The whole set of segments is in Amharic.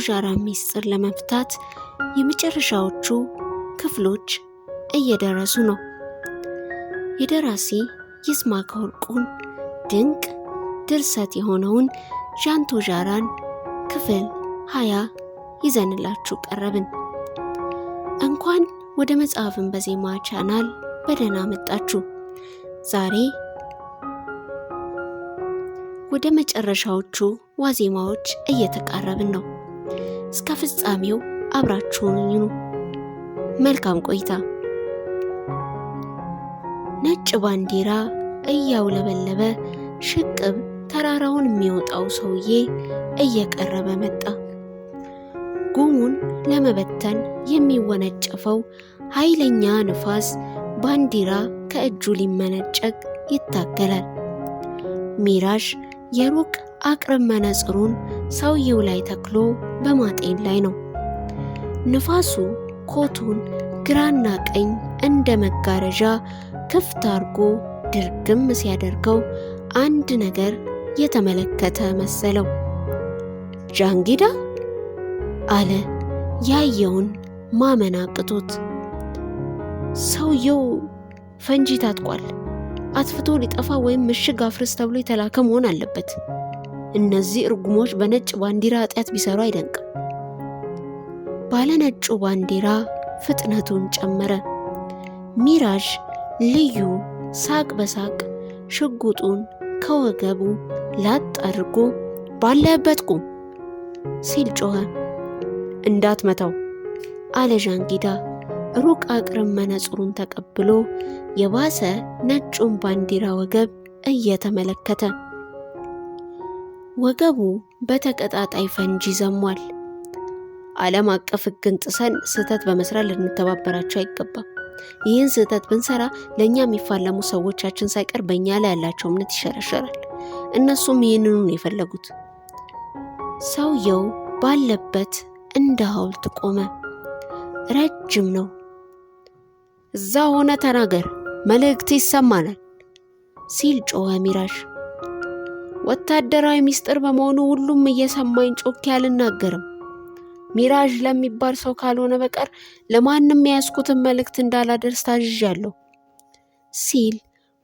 ዣራ ሚስጥር ለመፍታት የመጨረሻዎቹ ክፍሎች እየደረሱ ነው። የደራሲ ይስማዕከ ወርቁን ድንቅ ድርሰት የሆነውን ዣንቶ ዣራን ክፍል 20 ይዘንላችሁ ቀረብን። እንኳን ወደ መጽሐፍን በዜማ ቻናል በደህና መጣችሁ። ዛሬ ወደ መጨረሻዎቹ ዋዜማዎች እየተቃረብን ነው። እስከ ፍጻሜው አብራችሁን ይኑ። መልካም ቆይታ። ነጭ ባንዲራ እያውለበለበ ሽቅብ ተራራውን የሚወጣው ሰውዬ እየቀረበ መጣ። ጉሙን ለመበተን የሚወነጨፈው ኃይለኛ ንፋስ ባንዲራ ከእጁ ሊመነጨቅ ይታገላል። ሚራዥ የሩቅ አቅርብ መነጽሩን ሰውየው ላይ ተክሎ በማጤን ላይ ነው። ንፋሱ ኮቱን ግራና ቀኝ እንደ መጋረጃ ክፍት አርጎ ድርግም ሲያደርገው አንድ ነገር የተመለከተ መሰለው። ጃንጊዳ አለ ያየውን ማመን አቅቶት። ሰውየው ፈንጂ ታጥቋል። አጥፍቶ ሊጠፋ ወይም ምሽግ አፍርስ ተብሎ የተላከ መሆን አለበት። እነዚህ እርጉሞች በነጭ ባንዲራ ኃጢአት ቢሰሩ አይደንቅም። ባለነጩ ባንዲራ ፍጥነቱን ጨመረ። ሚራዥ ልዩ ሳቅ በሳቅ ሽጉጡን ከወገቡ ላጥ አድርጎ ባለበት ቁም ሲል ጮኸ። እንዳትመታው አለ ጃንጊዳ ሩቅ አቅርብ መነጽሩን ተቀብሎ የባሰ ነጩን ባንዲራ ወገብ እየተመለከተ። ወገቡ በተቀጣጣይ ፈንጂ ዘሟል። ዓለም አቀፍ ሕግን ጥሰን ስህተት በመስራት ልንተባበራቸው አይገባም። ይህን ስህተት ብንሰራ ለእኛ የሚፋለሙ ሰዎቻችን ሳይቀር በእኛ ላይ ያላቸው እምነት ይሸረሸራል። እነሱም ይህንኑ ነው የፈለጉት። ሰውየው ባለበት እንደ ሐውልት ቆመ። ረጅም ነው። እዛ ሆነ ተናገር፣ መልእክት ይሰማናል ሲል ጮኸ ሚራዥ። ወታደራዊ ሚስጥር በመሆኑ ሁሉም እየሰማኝ ጮኬ አልናገርም። ሚራዥ ለሚባል ሰው ካልሆነ በቀር ለማንም የያዝኩትን መልእክት እንዳላደርስ ታዝዣለሁ ሲል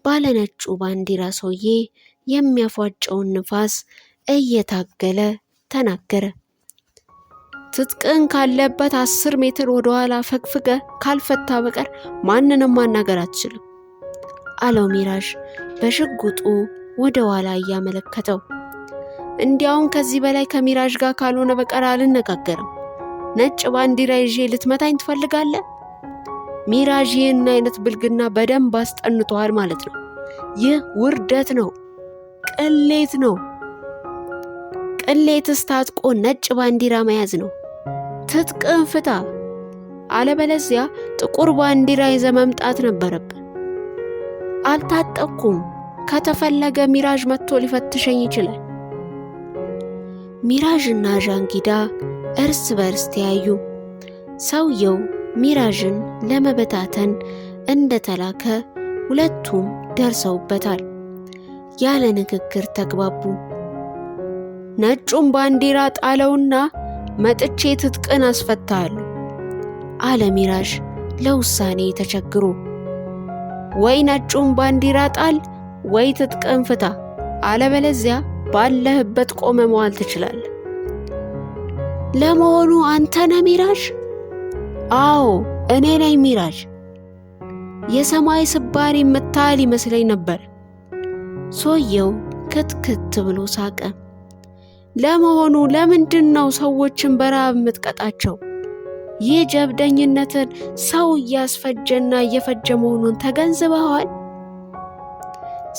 ባለነጩ ባንዲራ ሰውዬ የሚያፏጨውን ንፋስ እየታገለ ተናገረ። ትጥቅን ካለበት 10 ሜትር ወደ ኋላ ፈግፍገ ካልፈታ በቀር ማንንም ማናገር አትችልም አለው ሚራዥ በሽጉጡ ወደ ኋላ እያመለከተው። እንዲያውም ከዚህ በላይ ከሚራዥ ጋር ካልሆነ በቀር አልነጋገርም። ነጭ ባንዲራ ይዤ ልትመታኝ ትፈልጋለህ? ሚራዥ ይህን አይነት ብልግና በደንብ አስጠንቷል ማለት ነው። ይህ ውርደት ነው፣ ቅሌት ነው። ቅሌትስ ታጥቆ ነጭ ባንዲራ መያዝ ነው። ትጥቅን ፍታ፣ አለበለዚያ ጥቁር ባንዲራ ይዘህ መምጣት ነበረብህ። አልታጠቅኩም። ከተፈለገ ሚራዥ መጥቶ ሊፈትሸኝ ይችላል። ሚራዥና ጃንጊዳ እርስ በርስ ተያዩ። ሰውየው ሚራዥን ለመበታተን እንደተላከ ሁለቱም ደርሰውበታል። ያለ ንግግር ተግባቡ። ነጩን ባንዲራ ጣለውና መጥቼ ትጥቅን አስፈታለሁ አለ ሚራዥ ለውሳኔ ተቸግሮ። ወይ ነጩን ባንዲራ ጣል ወይ ትጥቅን ፍታ፣ አለበለዚያ ባለህበት ቆመ መዋል ትችላለህ። ለመሆኑ አንተ ነህ ሚራዥ? አዎ እኔ ነኝ ሚራዥ። የሰማይ ስባሪ የምታህል ይመስለኝ ነበር። ሰውየው ክትክት ብሎ ሳቀ። ለመሆኑ ለምንድን ነው ሰዎችን በረሃብ የምትቀጣቸው? ይህ ጀብደኝነትን ሰው እያስፈጀና እየፈጀ መሆኑን ተገንዝበዋል?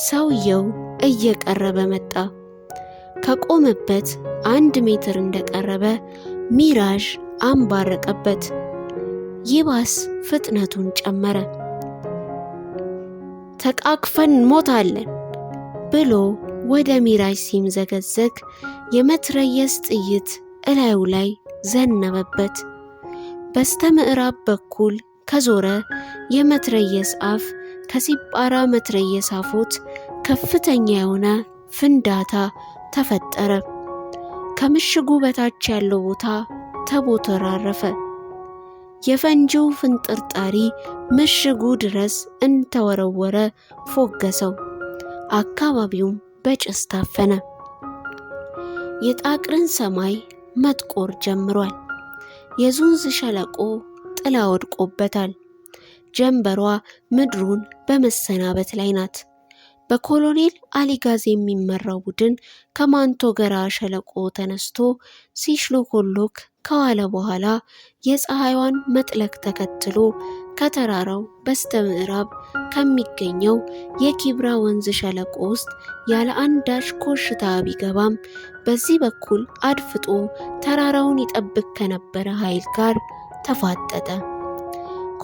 ሰውየው እየቀረበ መጣ። ከቆመበት 1 ሜትር እንደቀረበ ሚራዥ አንባረቀበት። ይባስ ፍጥነቱን ጨመረ። ተቃቅፈን ሞታለን ብሎ ወደ ሚራዥ ሲምዘገዘግ የመትረየስ ጥይት እላዩ ላይ ዘነበበት። በስተ ምዕራብ በኩል ከዞረ የመትረየስ አፍ ከሲጳራ መትረየስ አፎት ከፍተኛ የሆነ ፍንዳታ ተፈጠረ። ከምሽጉ በታች ያለው ቦታ ተቦተራረፈ። የፈንጂው ፍንጥርጣሪ ምሽጉ ድረስ እንተወረወረ ፎገሰው። አካባቢውም በጭስ ታፈነ። የጣቅርን ሰማይ መጥቆር ጀምሯል። የዙንዝ ሸለቆ ጥላ ወድቆበታል። ጀንበሯ ምድሩን በመሰናበት ላይ ናት። በኮሎኔል አሊጋዝ የሚመራው ቡድን ከማንቶገራ ሸለቆ ተነስቶ ሲሽሎኮሎክ ከዋለ በኋላ የፀሐይዋን መጥለቅ ተከትሎ ከተራራው በስተ ምዕራብ ከሚገኘው የኪብራ ወንዝ ሸለቆ ውስጥ ያለ አንዳች ኮሽታ ቢገባም በዚህ በኩል አድፍጦ ተራራውን ይጠብቅ ከነበረ ኃይል ጋር ተፋጠጠ።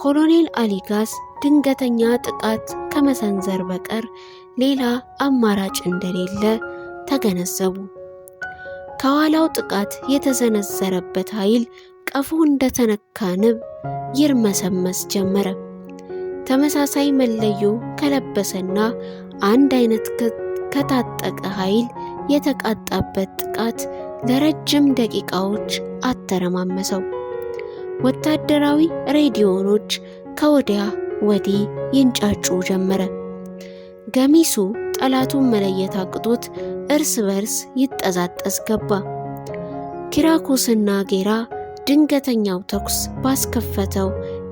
ኮሎኔል አሊጋዝ ድንገተኛ ጥቃት ከመሰንዘር በቀር ሌላ አማራጭ እንደሌለ ተገነዘቡ። ከኋላው ጥቃት የተሰነዘረበት ኃይል ቀፉ እንደተነካ ንብ ይርመሰመስ ጀመረ። ተመሳሳይ መለዮ ከለበሰና አንድ አይነት ከታጠቀ ኃይል የተቃጣበት ጥቃት ለረጅም ደቂቃዎች አተረማመሰው። ወታደራዊ ሬዲዮኖች ከወዲያ ወዲህ ይንጫጩ ጀመረ። ገሚሱ ጠላቱን መለየት አቅቶት እርስ በርስ ይጠዛጠዝ ገባ። ኪራኮስና ጌራ ድንገተኛው ተኩስ ባስከፈተው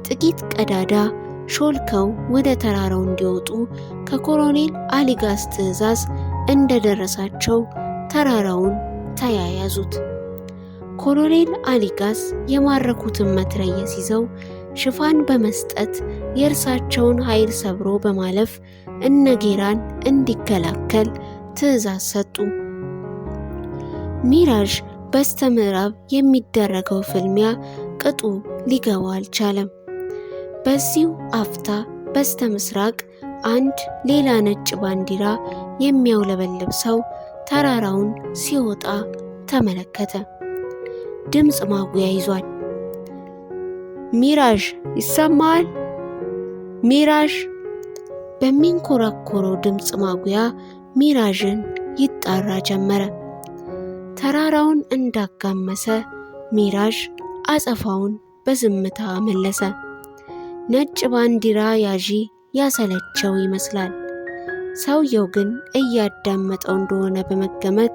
ጥቂት ቀዳዳ ሾልከው ወደ ተራራው እንዲወጡ ከኮሎኔል አሊጋዝ ትዕዛዝ እንደደረሳቸው ተራራውን ተያያዙት። ኮሎኔል አሊጋዝ የማረኩትን መትረየስ ይዘው ሽፋን በመስጠት የእርሳቸውን ኃይል ሰብሮ በማለፍ እነጌራን እንዲከላከል ትዕዛዝ ሰጡ። ሚራዥ በስተ ምዕራብ የሚደረገው ፍልሚያ ቅጡ ሊገባ አልቻለም። በዚሁ አፍታ በስተ ምስራቅ አንድ ሌላ ነጭ ባንዲራ የሚያውለበልብ ሰው ተራራውን ሲወጣ ተመለከተ። ድምፅ ማጉያ ይዟል። ሚራዥ ይሰማል? ሚራዥ! በሚንኮራኮረው ድምፅ ማጉያ ሚራዥን ይጣራ ጀመረ። ተራራውን እንዳጋመሰ ሚራዥ አጸፋውን በዝምታ መለሰ። ነጭ ባንዲራ ያዢ ያሰለቸው ይመስላል። ሰውየው ግን እያዳመጠው እንደሆነ በመገመት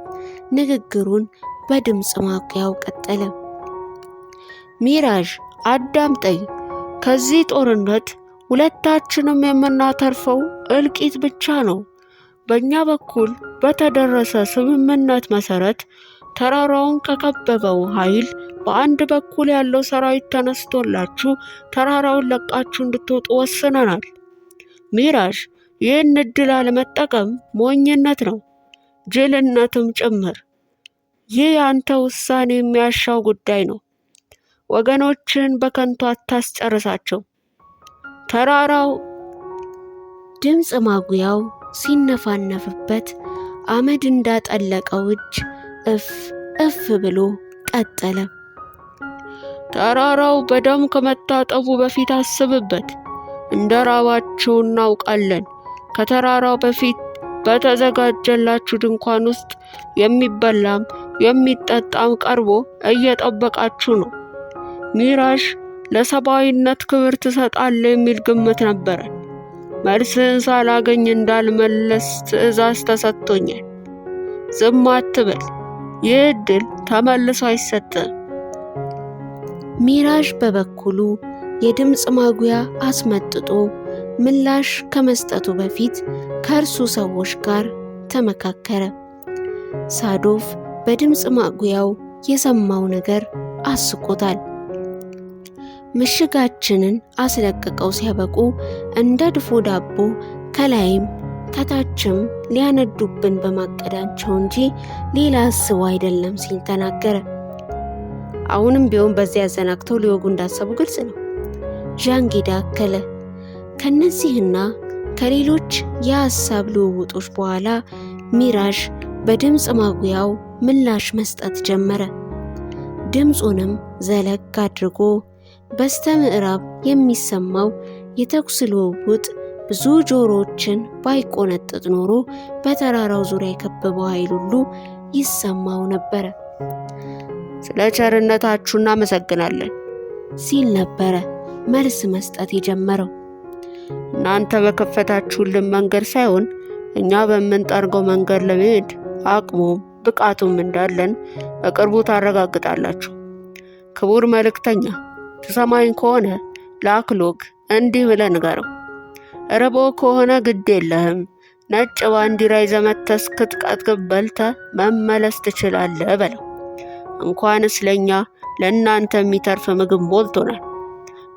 ንግግሩን በድምፅ ማጉያው ቀጠለ። ሚራዥ አዳምጠኝ። ከዚህ ጦርነት ሁለታችንም የምናተርፈው እልቂት ብቻ ነው። በእኛ በኩል በተደረሰ ስምምነት መሰረት ተራራውን ከከበበው ኃይል በአንድ በኩል ያለው ሰራዊት ተነስቶላችሁ ተራራውን ለቃችሁ እንድትወጡ ወስነናል። ሚራዥ ይህን እድል አለመጠቀም ሞኝነት ነው፣ ጅልነትም ጭምር። ይህ ያንተ ውሳኔ የሚያሻው ጉዳይ ነው። ወገኖችን በከንቱ አታስጨርሳቸው። ተራራው ድምፅ ማጉያው ሲነፋነፍበት አመድ እንዳጠለቀው እጅ እፍ እፍ ብሎ ቀጠለ። ተራራው በደም ከመታጠቡ በፊት አስብበት። እንደ ራባችሁ እናውቃለን። ከተራራው በፊት በተዘጋጀላችሁ ድንኳን ውስጥ የሚበላም የሚጠጣም ቀርቦ እየጠበቃችሁ ነው። ሚራዥ ለሰብአዊነት ክብር ትሰጣለህ የሚል ግምት ነበረ። መልስህን ሳላገኝ እንዳልመለስ ትዕዛዝ ተሰጥቶኛል። ዝም አትበል። ይህ ዕድል ተመልሶ አይሰጥም። ሚራዥ በበኩሉ የድምፅ ማጉያ አስመጥጦ ምላሽ ከመስጠቱ በፊት ከእርሱ ሰዎች ጋር ተመካከረ። ሳዶቭ በድምፅ ማጉያው የሰማው ነገር አስቆታል። ምሽጋችንን አስለቅቀው ሲያበቁ እንደ ድፎ ዳቦ ከላይም ከታችም ሊያነዱብን በማቀዳቸው እንጂ ሌላ አስቦ አይደለም ሲል ተናገረ። አሁንም ቢሆን በዚያ ያዘናግተው ሊወጉ እንዳሰቡ ግልጽ ነው። ዣንጌዳ አከለ። ከነዚህና ከሌሎች የሐሳብ ልውውጦች በኋላ ሚራዥ በድምፅ ማጉያው ምላሽ መስጠት ጀመረ። ድምፁንም ዘለግ አድርጎ በስተ ምዕራብ የሚሰማው የተኩስ ልውውጥ ብዙ ጆሮዎችን ባይቆነጥጥ ኖሮ በተራራው ዙሪያ የከበበው ኃይል ሁሉ ይሰማው ነበረ። ስለ ቸርነታችሁ እናመሰግናለን ሲል ነበረ መልስ መስጠት የጀመረው። እናንተ በከፈታችሁልን መንገድ ሳይሆን እኛ በምንጠርገው መንገድ ለመሄድ አቅሙም ብቃቱም እንዳለን በቅርቡ ታረጋግጣላችሁ። ክቡር መልእክተኛ፣ ትሰማኝ ከሆነ ለአክሎግ እንዲህ ብለህ ንገረው። ርቦህ ከሆነ ግድ የለህም፣ ነጭ ባንዲራ ይዘህ መጥተህ እስክትጠግብ በልተህ መመለስ ትችላለህ በለው። እንኳንስ ለእኛ ለእናንተ የሚተርፍ ምግብ ሞልቶናል።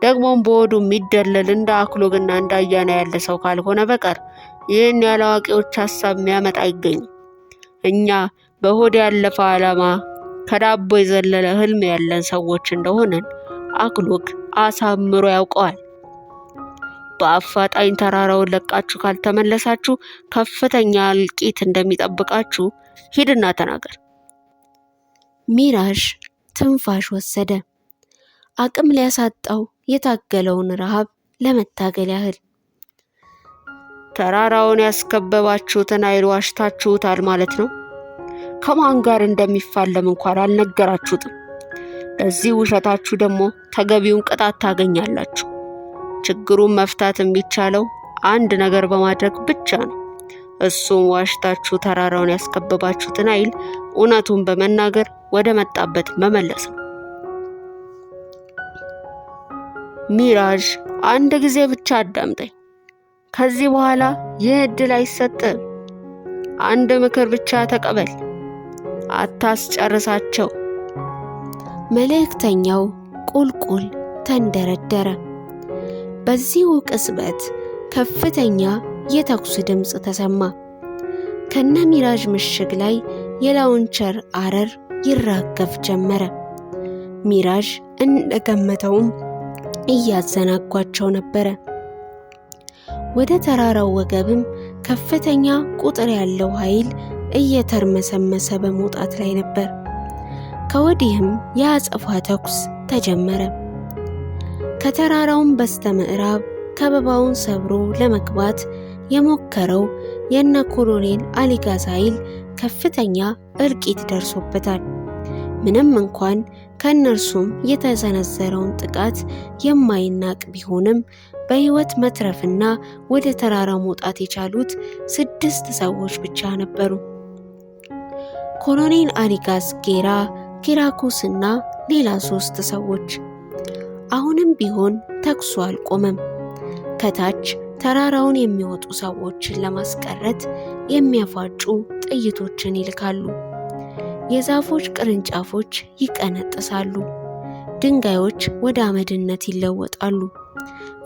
ደግሞም በሆዱ የሚደለል እንደ አክሎግና እንደ አያና ያለ ሰው ካልሆነ በቀር ይህን ያለ አዋቂዎች ሐሳብ የሚያመጣ አይገኝም። እኛ በሆድ ያለፈ ዓላማ ከዳቦ የዘለለ ህልም ያለን ሰዎች እንደሆነን አክሎግ አሳምሮ ያውቀዋል። በአፋጣኝ ተራራውን ለቃችሁ ካልተመለሳችሁ ከፍተኛ እልቂት እንደሚጠብቃችሁ ሂድና ተናገር። ሚራዥ ትንፋሽ ወሰደ። አቅም ሊያሳጣው የታገለውን ረሃብ ለመታገል ያህል። ተራራውን ያስከበባችሁትን ኃይል ዋሽታችሁታል ማለት ነው። ከማን ጋር እንደሚፋለም እንኳን አልነገራችሁትም። ለዚህ ውሸታችሁ ደግሞ ተገቢውን ቅጣት ታገኛላችሁ። ችግሩን መፍታት የሚቻለው አንድ ነገር በማድረግ ብቻ ነው። እሱም ዋሽታችሁ ተራራውን ያስከበባችሁትን ኃይል እውነቱን በመናገር ወደ መጣበት መመለስ ነው። ሚራዥ፣ አንድ ጊዜ ብቻ አዳምጠኝ። ከዚህ በኋላ ይህ ዕድል አይሰጥም። አንድ ምክር ብቻ ተቀበል፣ አታስጨርሳቸው። መልእክተኛው ቁልቁል ተንደረደረ። በዚሁ ቅጽበት ከፍተኛ የተኩስ ድምፅ ተሰማ። ከነ ሚራዥ ምሽግ ላይ የላውንቸር አረር ይራገፍ ጀመረ። ሚራዥ እንደገመተውም እያዘናጓቸው ነበረ። ወደ ተራራው ወገብም ከፍተኛ ቁጥር ያለው ኃይል እየተርመሰመሰ በመውጣት ላይ ነበር። ከወዲህም የአጸፋ ተኩስ ተጀመረ። ከተራራውም በስተምዕራብ ከበባውን ሰብሮ ለመግባት የሞከረው የነ ኮሎኔል አሊጋዝ ኃይል ከፍተኛ እልቂት ደርሶበታል። ምንም እንኳን ከእነርሱም የተሰነዘረውን ጥቃት የማይናቅ ቢሆንም በሕይወት መትረፍና ወደ ተራራ መውጣት የቻሉት 6 ሰዎች ብቻ ነበሩ። ኮሎኔል አሊጋዝ፣ ጌራ፣ ኪራኮስ እና ሌላ 3 ሰዎች። አሁንም ቢሆን ተኩሱ አልቆመም። ከታች ተራራውን የሚወጡ ሰዎችን ለማስቀረት የሚያፋጩ ጥይቶችን ይልካሉ። የዛፎች ቅርንጫፎች ይቀነጥሳሉ። ድንጋዮች ወደ አመድነት ይለወጣሉ።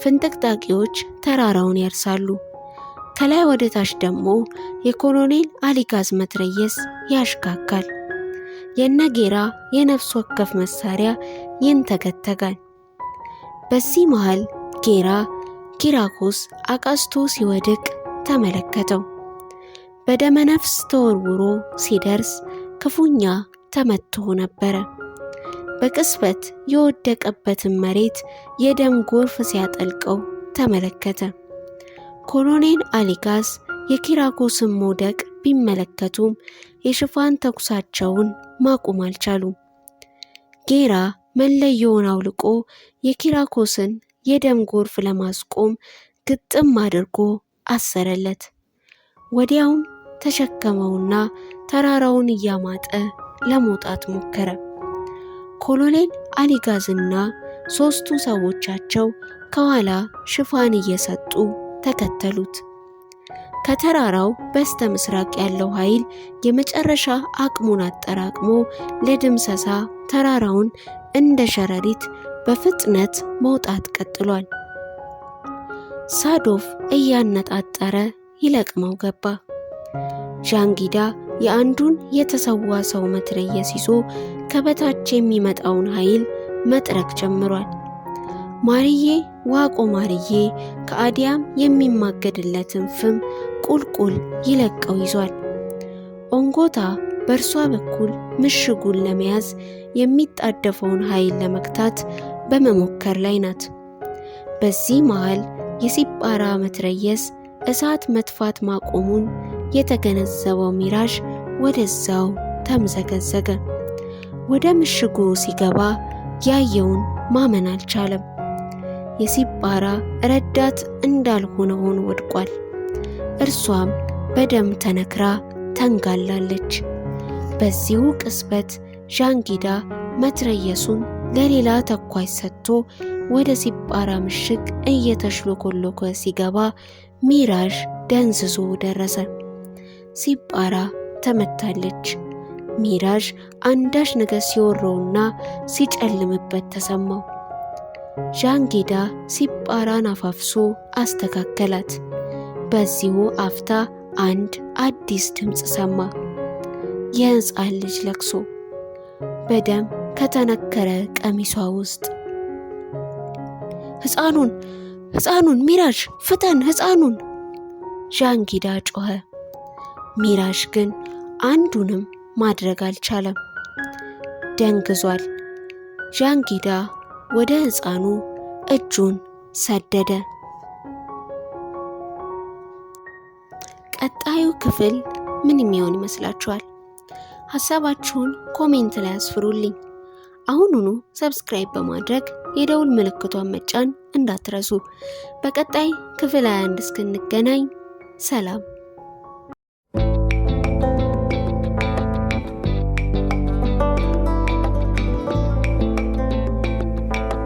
ፍንጥቅጣቂዎች ተራራውን ያርሳሉ። ከላይ ወደ ታች ደግሞ የኮሎኔል አሊጋዝ መትረየስ ያሽካካል። የነጌራ የነፍስ ወከፍ መሳሪያ ይንተገተጋል። በዚህ መሃል ጌራ ኪራኮስ አቃስቶ ሲወድቅ ተመለከተው። በደመ ነፍስ ተወርውሮ ሲደርስ ክፉኛ ተመትቶ ነበረ። በቅስበት የወደቀበትን መሬት የደም ጎርፍ ሲያጠልቀው ተመለከተ። ኮሎኔል አሊጋዝ የኪራኮስን መውደቅ ቢመለከቱም የሽፋን ተኩሳቸውን ማቆም አልቻሉም። ጌራ መለየውን አውልቆ የኪራኮስን የደም ጎርፍ ለማስቆም ግጥም አድርጎ አሰረለት። ወዲያውም ተሸከመውና ተራራውን እያማጠ ለመውጣት ሞከረ። ኮሎኔል አሊጋዝና 3ቱ ሰዎቻቸው ከኋላ ሽፋን እየሰጡ ተከተሉት። ከተራራው በስተ ምስራቅ ያለው ኃይል የመጨረሻ አቅሙን አጠራቅሞ ለድምሰሳ ተራራውን እንደ ሸረሪት በፍጥነት መውጣት ቀጥሏል። ሳዶፍ እያነጣጠረ ይለቅመው ገባ። ዣንጊዳ የአንዱን የተሰዋ ሰው መትረየስ ይዞ ከበታች የሚመጣውን ኃይል መጥረግ ጀምሯል። ማርዬ ዋቆ ማርዬ ከአዲያም የሚማገድለትን ፍም ቁልቁል ይለቀው ይዟል። ኦንጎታ በእርሷ በኩል ምሽጉን ለመያዝ የሚጣደፈውን ኃይል ለመግታት በመሞከር ላይ ናት። በዚህ መሃል የሲጳራ መትረየስ እሳት መጥፋት ማቆሙን የተገነዘበው ሚራዥ ወደዛው ተምዘገዘገ። ወደ ምሽጉ ሲገባ ያየውን ማመን አልቻለም። የሲጳራ ረዳት እንዳልሆነ ሆኖ ወድቋል። እርሷም በደም ተነክራ ተንጋላለች። በዚሁ ቅጽበት ዣንጊዳ መትረየሱን ለሌላ ተኳሽ ሰጥቶ ወደ ሲጳራ ምሽግ እየተሽሎኮሎከ ሲገባ ሚራዥ ደንዝዞ ደረሰ። ሲጳራ ተመታለች። ሚራዥ አንዳች ነገር ሲወረውና ሲጨልምበት ተሰማው። ዣንጊዳ ሲጳራን አፋፍሶ አስተካከላት። በዚሁ አፍታ አንድ አዲስ ድምፅ ሰማ። የሕፃን ልጅ ለቅሶ በደም ከተነከረ ቀሚሷ ውስጥ። ሕፃኑን ሚራዥ ፍጠን! ሕፃኑን! ዣንጊዳ ጮኸ። ሚራዥ ግን አንዱንም ማድረግ አልቻለም። ደንግዟል። ዣንጊዳ ወደ ሕፃኑ እጁን ሰደደ። ቀጣዩ ክፍል ምን የሚሆን ይመስላችኋል? ሐሳባችሁን ኮሜንት ላይ አስፍሩልኝ። አሁኑኑ ሰብስክራይብ በማድረግ የደውል ምልክቷን መጫን እንዳትረሱ። በቀጣይ ክፍል 21 እስክንገናኝ ሰላም።